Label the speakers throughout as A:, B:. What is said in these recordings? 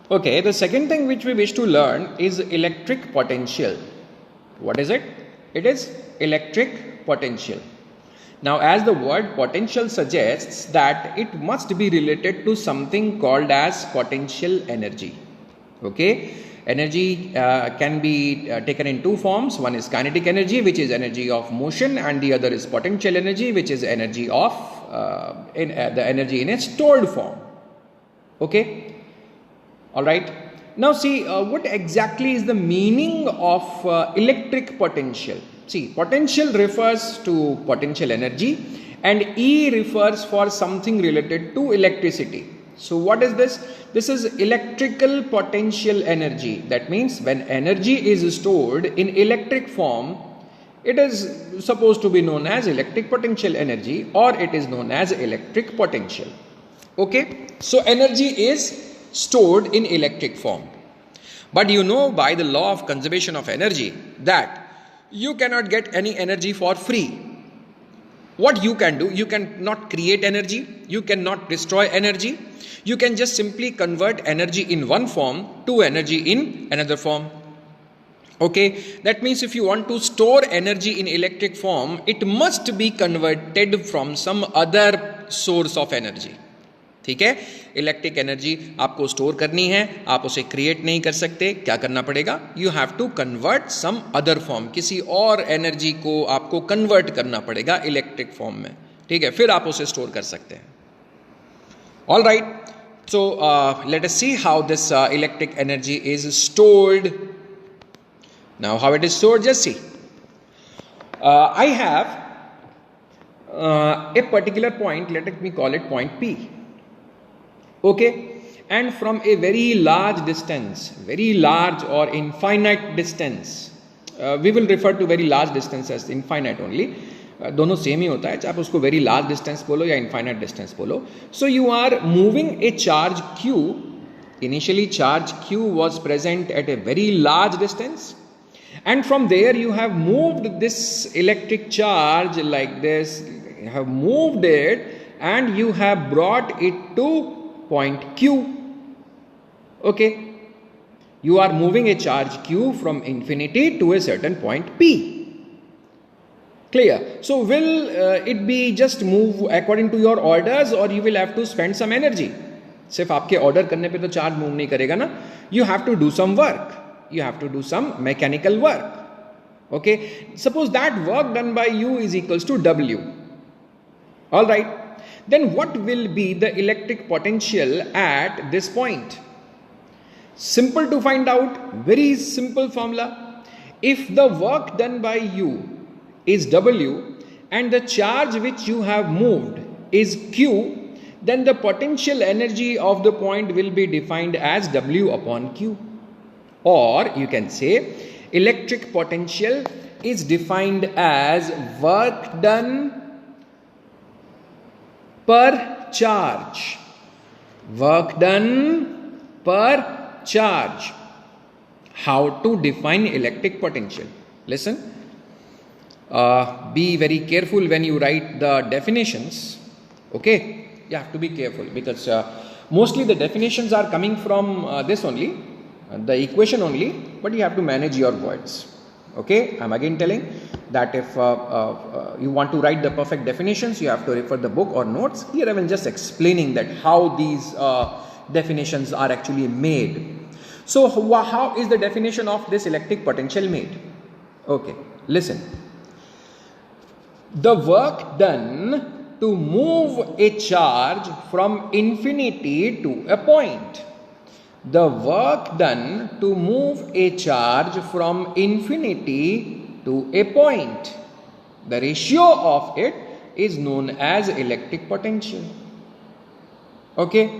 A: Okay, the second thing which we wish to learn is electric potential. What is it? It is electric potential. Now, as the word potential suggests that it must be related to something called as potential energy. Okay, energy can be taken in two forms. One is kinetic energy, which is energy of motion, and the other is potential energy, which is energy of the energy in a stored form. Okay. All right. Now see what exactly is the meaning of electric potential. See, potential refers to potential energy and E refers for something related to electricity. So what is this? This is electrical potential energy. That means when energy is stored in electric form, it is supposed to be known as electric potential energy, or it is known as electric potential. Okay. So energy is stored in electric form. But you know by the law of conservation of energy that you cannot get any energy for free. What you can do, you cannot create energy, you cannot destroy energy, you can just simply convert energy in one form to energy in another form. Okay, that means if you want to store energy in electric form, it must be converted from some other source of energy. ठीक है, electric energy आपको store करनी है, आप उसे create नहीं कर सकते, क्या करना पड़ेगा? You have to convert some other form, किसी और एनर्जी को आपको कन्वर्ट करना पड़ेगा इलेक्ट्रिक फॉर्म में. ठीक है, फिर आप उसे स्टोर कर सकते हैं. All right, so let us see how this electric energy is stored. Now how it is stored, just see. I have a particular point, let me call it point P. Okay, and from a very large distance, very large or infinite distance, we will refer to very large distance as infinite only. दोनों same ही होता है, चाहे आप उसको very large distance बोलो या infinite distance बोलो. So you are moving a charge Q. Initially charge Q was present at a very large distance, and from there you have moved this electric charge like this, you have moved it and you have brought it to point Q. Okay, you are moving a charge Q from infinity to a certain point P. Clear? So will it be just move according to your orders, or you will have to spend some energy? सिर्फ आपके order करने पे तो charge move नहीं करेगा ना. You have to do some work, you have to do some mechanical work. Okay, suppose that work done by you is equals to W. All right, then what will be the electric potential at this point? Simple to find out, very simple formula. If the work done by you is W and the charge which you have moved is Q, then the potential energy of the point will be defined as W upon Q. Or you can say electric potential is defined as work done per charge. Work done per charge. How to define electric potential? Listen, be very careful when you write the definitions. Okay, you have to be careful because mostly the definitions are coming from this only, the equation only, but you have to manage your words. Okay, I'm again telling that if you want to write the perfect definitions, you have to refer the book or notes. Here I will just explaining that how these definitions are actually made. So how is the definition of this electric potential made? Okay, listen. The work done to move a charge from infinity to a point. The work done to move a charge from infinity to a point. The ratio of it is known as electric potential. Okay,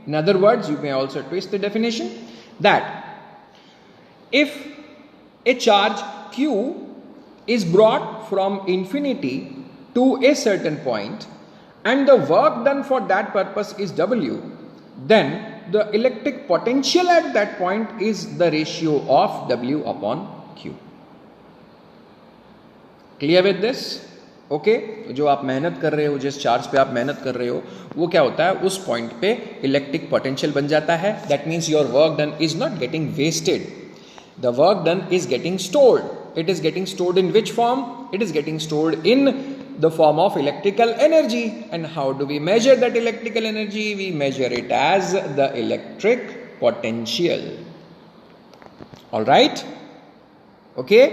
A: in other words, you may also twist the definition that if a charge Q is brought from infinity to a certain point and the work done for that purpose is W, then the electric potential at that point is the ratio of W upon Q. Clear with this? Okay जो आप मेहनत कर रहे हो, जिस charge पे आप मेहनत कर रहे हो, वो क्या होता है, उस पॉइंट पे इलेक्ट्रिक पोटेंशियल बन जाता है. That means your work done is not getting wasted. The work done is getting stored. It is getting stored in which form? It is getting stored in the form of electrical energy. And how do we measure that electrical energy? We measure it as the electric potential. All right? Okay?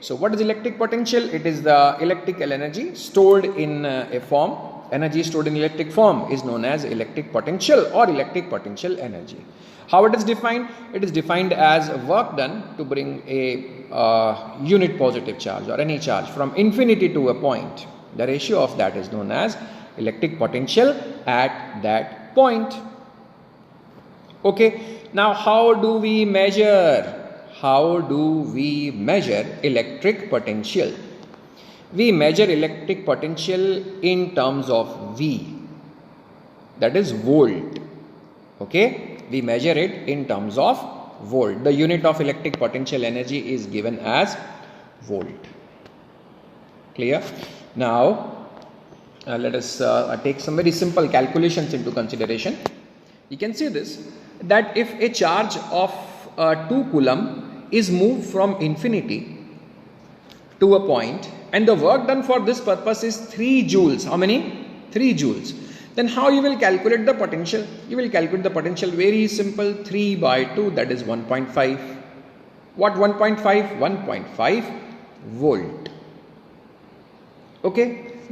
A: So what is electric potential? It is the electrical energy stored in a form. Energy stored in electric form is known as electric potential or electric potential energy. How it is defined? It is defined as work done to bring a unit positive charge or any charge from infinity to a point. The ratio of that is known as electric potential at that point. Okay. Now how do we measure? How do we measure electric potential? We measure electric potential in terms of V. That is volt. Okay. We measure it in terms of volt. The unit of electric potential energy is given as volt. Clear? Now let us take some very simple calculations into consideration. You can see this, that if a charge of 2 coulomb is moved from infinity to a point and the work done for this purpose is 3 joules. How many? 3 joules. Then how you will calculate the potential? You will calculate the potential very simple. 3 by 2, that is 1.5. What 1.5? 1.5 volt. Okay,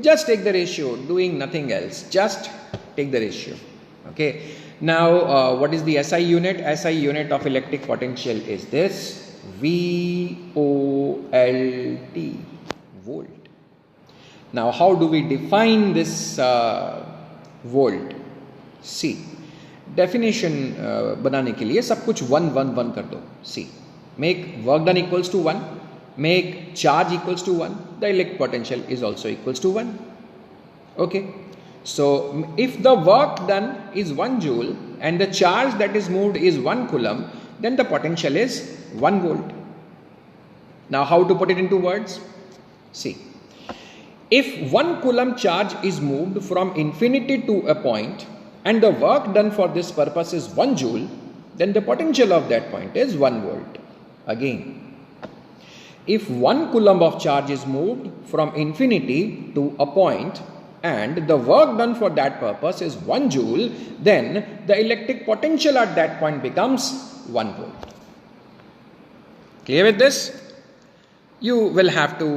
A: just take the ratio, doing nothing else, just take the ratio. Okay, now what is the SI unit? SI unit of electric potential is this, volt, volt. Now how do we define this volt? See, definition बनाने के लिए सब कुछ 1 1 1 कर दो. See, make work done equals to 1, make charge equals to 1, the electric potential is also equals to 1. Okay, so if the work done is 1 joule and the charge that is moved is 1 coulomb, then the potential is 1 volt. Now how to put it into words? See, if 1 coulomb charge is moved from infinity to a point and the work done for this purpose is 1 joule, then the potential of that point is 1 volt. Again, if 1 coulomb of charge is moved from infinity to a point and the work done for that purpose is 1 joule, then the electric potential at that point becomes 1 volt. Clear with this? You will have to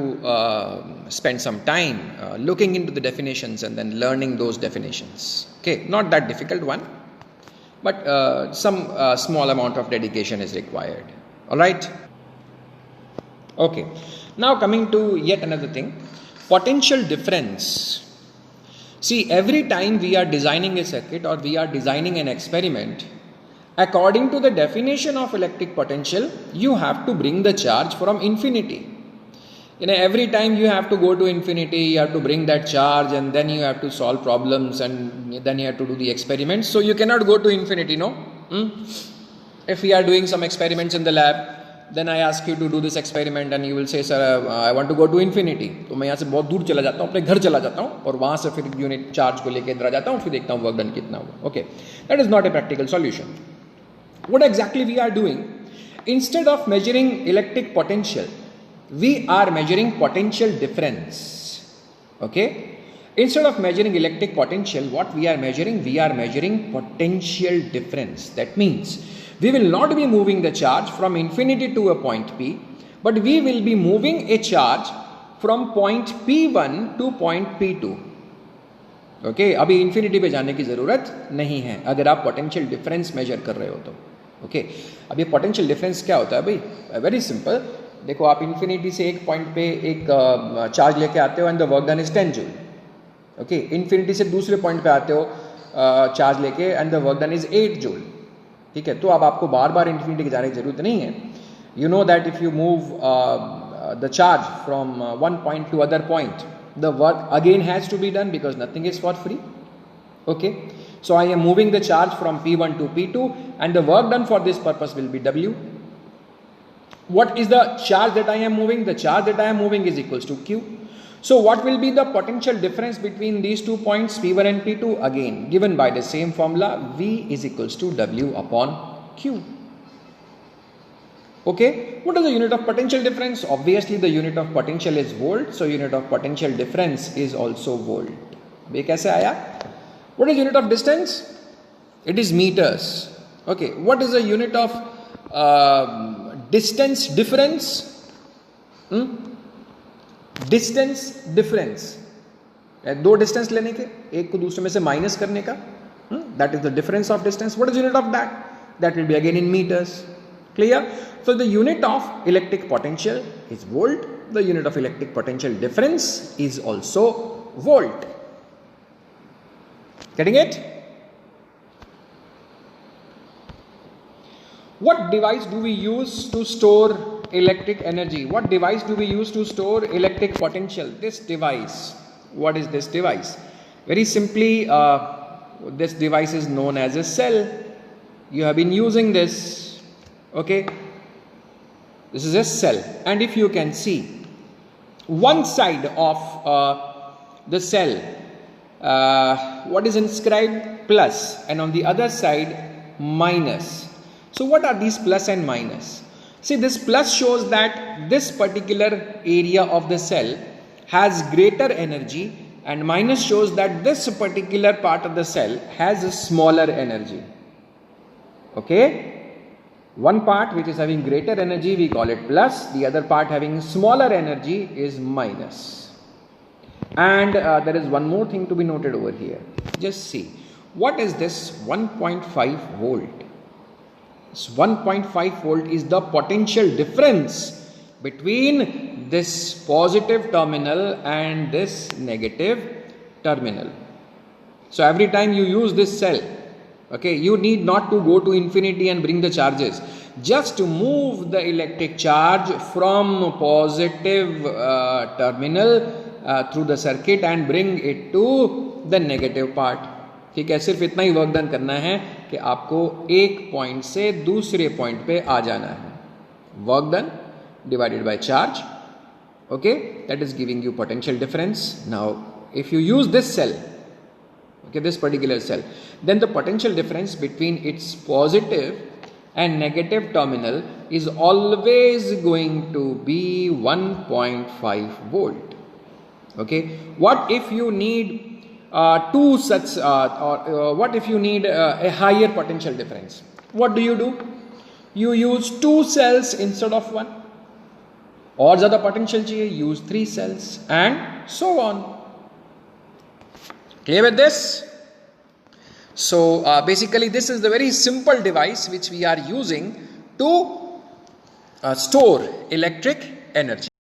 A: spend some time looking into the definitions and then learning those definitions. Okay, not that difficult one, but some small amount of dedication is required. All right? Okay, now coming to yet another thing, potential difference. See, every time we are designing a circuit or we are designing an experiment, according to the definition of electric potential, you have to bring the charge from infinity. You know, every time you have to go to infinity, you have to bring that charge and then you have to solve problems and then you have to do the experiments. So you cannot go to infinity, no? If we are doing some experiments in the lab, then I ask you to do this experiment and you will say, sir, I want to go to infinity. तो मैं यहाँ से बहुत दूर चला जाता हूँ, अपने घर चला जाता हूँ और वहाँ से फिर यूनिट चार्ज को लेके इधर आ जाता हूँ, फिर देखता हूँ वर्क डन कितना हुआ. Okay, that is not a practical solution. What exactly we are doing? Instead of measuring electric potential, we are measuring potential difference. Okay, instead of measuring electric potential, what we are measuring? We are measuring potential difference. That means we will not be moving the charge from infinity to a point P, but we will be moving a charge from point P1 to point P2. Okay, अभी infinity पे जाने की ज़रूरत नहीं है अगर आप potential difference measure कर रहे हो तो. Okay, अब ये potential difference क्या होता है भाई? Very simple. देखो आप infinity से एक point पे एक charge लेके आते हो and the work done is 10 joule. Okay, infinity से दूसरे point पे आते हो charge लेके and the work done is 8 joule. ठीक है, तो अब आपको बार बार इन्फिनिटी की जाने की जरूरत नहीं है. You know that if you move the charge from one point to other point, the work again has to be done because nothing is for free. Okay, so I am moving the charge from P1 to P2 and the work done for this purpose will be W. What is the charge that I am moving? The charge that I am moving is equals to Q. So what will be the potential difference between these 2 points P1 and P2? Again given by the same formula, V is equals to W upon Q. Okay, what is the unit of potential difference? Obviously the unit of potential is volt, so unit of potential difference is also volt. ये कैसे आया? What is unit of distance? It is meters. Okay, what is the unit of distance difference? Distance difference, दो distance लेने के, एक को दूसरे में से माइनस करने का, that is the difference of distance. What is unit of that? That will be again in metres. Clear? So the unit of electric potential is volt. The unit of electric potential difference is also volt. Getting it? What device do we use to store electric energy? What device do we use to store electric potential? This device. What is this device? Very simply, this device is known as a cell. You have been using this. Okay. This is a cell. And if you can see, one side of the cell, what is inscribed? Plus. And on the other side, minus. So what are these plus and minus? See, this plus shows that this particular area of the cell has greater energy, and minus shows that this particular part of the cell has a smaller energy. Okay? One part which is having greater energy, we call it plus. The other part having smaller energy is minus. And there is one more thing to be noted over here. Just see. What is this 1.5 volt? 1.5 volt is the potential difference between this positive terminal and this negative terminal. So every time you use this cell, okay, you need not to go to infinity and bring the charges. Just to move the electric charge from positive terminal through the circuit and bring it to the negative part. ठीक है, सिर्फ इतना ही work done करना है कि आपको एक point से दूसरे पॉइंट पे आ जाना है. Work done divided by charge. Okay, that is giving you potential difference. Now if you use this cell, okay, this particular cell, then the potential difference between its positive and negative terminal is always going to be 1.5 volt. Okay, what if you need two such what if you need a higher potential difference? What do? You use 2 cells instead of 1. और ज़्यादा potential चाहिए, use 3 cells and so on. Clear with this? So basically this is the very simple device which we are using to store electric energy.